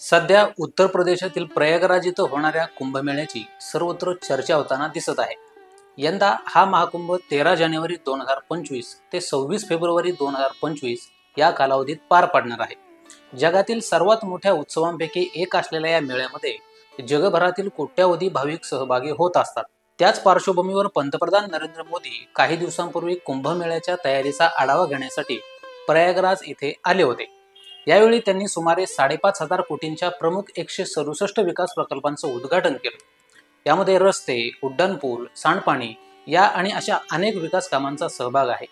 सध्या उत्तर प्रदेशातील प्रयागराज इथं होणाऱ्या कुंभमेळ्याची सर्वत्र चर्चा होताना दिसत आहे। यंदा हा महाकुंभ 13 जानेवारी 2025 ते 26 फेब्रुवारी 2025 या कालावधीत पार पडणार आहे। जगातील सर्वात मोठ्या उत्सवांपैकी एक असलेल्या या मेळ्यामध्ये जगभरातील कोट्यावधी भाविक सहभागी होत असतात। त्याच पार्श्वभूमीवर पंतप्रधान नरेंद्र मोदी काही दिवसांपूर्वी कुंभमेळ्याच्या तयारीचा आढावा घेण्यासाठी प्रयागराज इथे आले होते। यावेळी त्यांनी सुमारे 5,500 कोटींच्या प्रमुख 167 विकास प्रकल्पांचं उद्घाटन केलं। यामध्ये रस्ते, उड्डाणपूल, सांडपाणी या आणि अशा अनेक विकास कामांचा सहभाग आहे।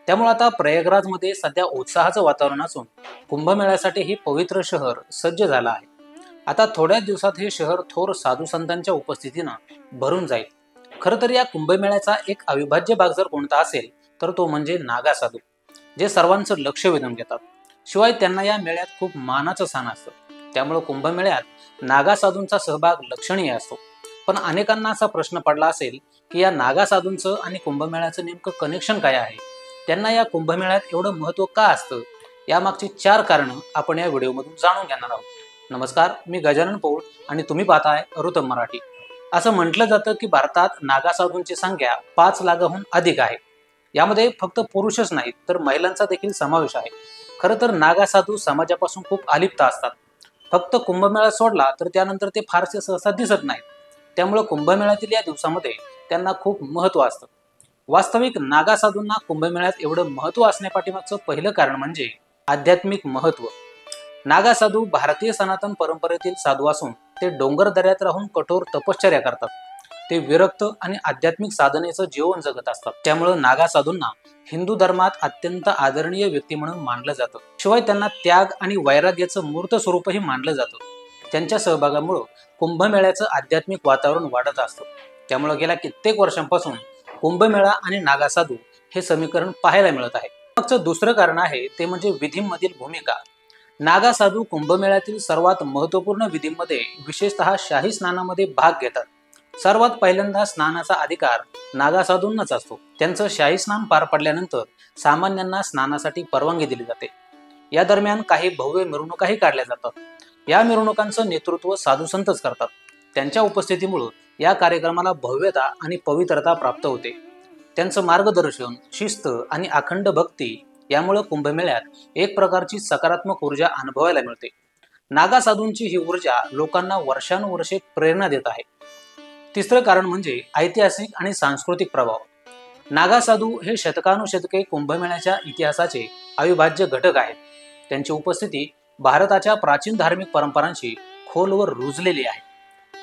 त्यामुळे आता प्रयागराजमध्ये सध्या उत्साहाचं वातावरण असून कुंभमेळ्यासाठी हे पवित्र शहर सज्ज झालं आहे। आता थोड्याच दिवसात हे शहर थोर साधू संतांच्या उपस्थितीनं भरून जाईल। खरं तर या कुंभमेळ्याचा एक अविभाज्य भाग जर कोणता असेल तर तो म्हणजे नागा साधू, जे सर्वांचं लक्ष वेधून घेतात। शिवाय त्यांना या मेळ्यात खूप मानाचं स्थान असतं। त्यामुळे कुंभमेळ्यात नागा साधूंचा सहभाग लक्षणीय असतो। पण अनेकांना असा प्रश्न पडला असेल की या नागा साधूंचं आणि कुंभमेळ्याचं नेमकं कनेक्शन काय आहे, त्यांना या कुंभमेळ्यात एवढं महत्त्व का असतं, यामागची 4 कारणं आपण या व्हिडिओमधून जाणून घेणार आहोत। नमस्कार, मी गजानन पौळ आणि तुम्ही पाहताय ऋतम मराठी। असं म्हटलं जातं की भारतात नागा साधूंची संख्या 5 लाखाहून अधिक आहे। यामध्ये फक्त पुरुषच नाहीत तर महिलांचा देखील समावेश आहे। खरं तर नागा साधू समाजापासून खूप अलिप्त असतात। फक्त कुंभमेळा सोडला तर त्यानंतर ते फारसे सहसा दिसत नाहीत। त्यामुळे कुंभमेळ्यातील या दिवसामध्ये त्यांना खूप महत्त्व असतं। वास्तविक नागा साधूंना कुंभमेळ्यात एवढं महत्त्व असण्यापाठीमागचं पहिलं कारण म्हणजे आध्यात्मिक महत्त्व। नागा साधू भारतीय सनातन परंपरेतील साधू असून ते डोंगर दऱ्यात राहून कठोर तपश्चर्या करतात। ते विरक्त आणि आध्यात्मिक साधनेचं जीवन जगत असतात। त्यामुळे नागा साधूंना हिंदू धर्मात अत्यंत आदरणीय व्यक्ती म्हणून मानलं जातं। शिवाय त्यांना त्याग आणि वैराग्याचं मूर्त स्वरूपही मानलं जातं। त्यांच्या सहभागामुळे कुंभमेळ्याचं आध्यात्मिक वातावरण वाढत असतं। त्यामुळे गेल्या कित्येक वर्षांपासून कुंभमेळा आणि नागा साधू हे समीकरण पाहायला मिळत आहे। मागचं दुसरं कारण आहे ते म्हणजे विधींमधील भूमिका। नागा साधू कुंभमेळ्यातील सर्वात महत्त्वपूर्ण विधींमध्ये विशेषतः शाही स्नानामध्ये भाग घेतात। सर्वात पहिल्यांदा स्नानाचा अधिकार नागा साधूंनाच असतो। त्यांचं शाही स्नान पार पडल्यानंतर सामान्यांना स्नानासाठी परवानगी दिली जाते। या दरम्यान काही भव्य मिरवणुकाही काढल्या जातात। या मिरवणुकांचं नेतृत्व साधू संतच करतात। त्यांच्या उपस्थितीमुळे या कार्यक्रमाला भव्यता आणि पवित्रता प्राप्त होते। त्यांचं मार्गदर्शन, शिस्त आणि अखंड भक्ती यामुळे कुंभमेळ्यात एक प्रकारची सकारात्मक ऊर्जा अनुभवायला मिळते। नागा साधूंची ही ऊर्जा लोकांना वर्षानुवर्षे प्रेरणा देत आहे। तिसरं कारण म्हणजे ऐतिहासिक आणि सांस्कृतिक प्रभाव। नागा साधू हे शतकानुशतके कुंभमेळ्याच्या इतिहासाचे अविभाज्य घटक आहेत। त्यांची उपस्थिती भारताच्या प्राचीन धार्मिक परंपरांशी खोलवर रुजलेली आहे।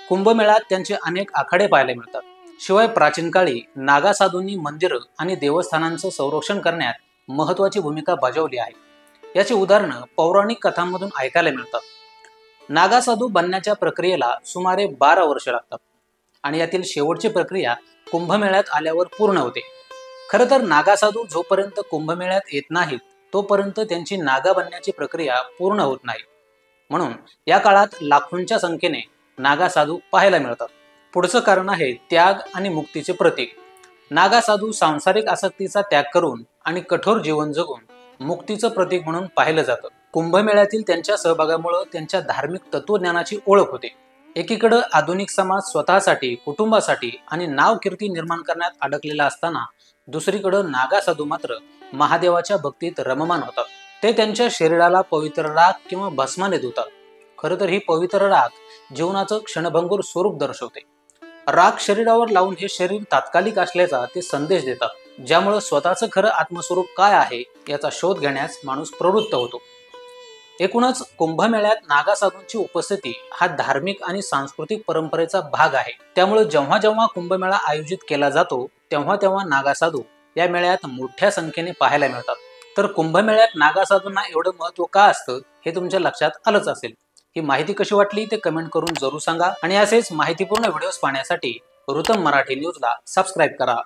कुंभमेळ्यात त्यांचे अनेक आखाडे पाहायला मिळतात। शिवाय प्राचीन काळी नागा साधूंनी मंदिरं आणि देवस्थानांचं संरक्षण करण्यात महत्त्वाची भूमिका बजावली आहे। याची उदाहरणं पौराणिक कथांमधून ऐकायला मिळतात। नागा साधू बनण्याच्या प्रक्रियेला सुमारे 12 वर्ष लागतात आणि यातील शेवटची प्रक्रिया कुंभमेळ्यात आल्यावर पूर्ण होते। खरं तर नागा साधू जोपर्यंत कुंभमेळ्यात येत नाहीत तोपर्यंत त्यांची नागा बनण्याची प्रक्रिया पूर्ण होत नाही। म्हणून या काळात लाखोंच्या संख्येने नागा साधू पाहायला मिळतात। पुढचं कारण आहे त्याग आणि मुक्तीचे प्रतीक। नागा साधू सांसारिक आसक्तीचा त्याग करून आणि कठोर जीवन जगून मुक्तीचं प्रतीक म्हणून पाहिलं जातं। कुंभमेळ्यातील त्यांच्या सहभागामुळे त्यांच्या धार्मिक तत्वज्ञानाची ओळख होते। एकीकडे आधुनिक समाज स्वतःसाठी, कुटुंबासाठी आणि नाव कीर्ती निर्माण करण्यात अडकलेला असताना दुसरीकडे नागा साधू मात्र महादेवाच्या भक्तीत रममान होतात। ते त्यांच्या शरीराला पवित्र राख किंवा भस्माने धुतात। खरं तर ही पवित्र राख जीवनाचं क्षणभंगूर स्वरूप दर्शवते। राख शरीरावर लावून हे शरीर तात्कालिक असल्याचा ते संदेश देतात, ज्यामुळे स्वतःचं खरं आत्मस्वरूप काय आहे याचा शोध घेण्यास माणूस प्रवृत्त होतो। एकूणच कुंभमेळ्यात नागा साधूंची उपस्थिती हा धार्मिक आणि सांस्कृतिक परंपरेचा भाग आहे। त्यामुळे जेव्हा जेव्हा कुंभमेळा आयोजित केला जातो तेव्हा तेव्हा नागा साधू या मेळ्यात मोठ्या संख्येने पाहायला मिळतात। तर कुंभमेळ्यात नागा साधूंना एवढं महत्त्व का असतं हे तुमच्या लक्षात आलंच असेल। ही माहिती कशी वाटली ते कमेंट करून जरूर सांगा आणि असेच माहितीपूर्ण व्हिडिओज पाहण्यासाठी ऋतम मराठी न्यूजला सबस्क्राईब करा।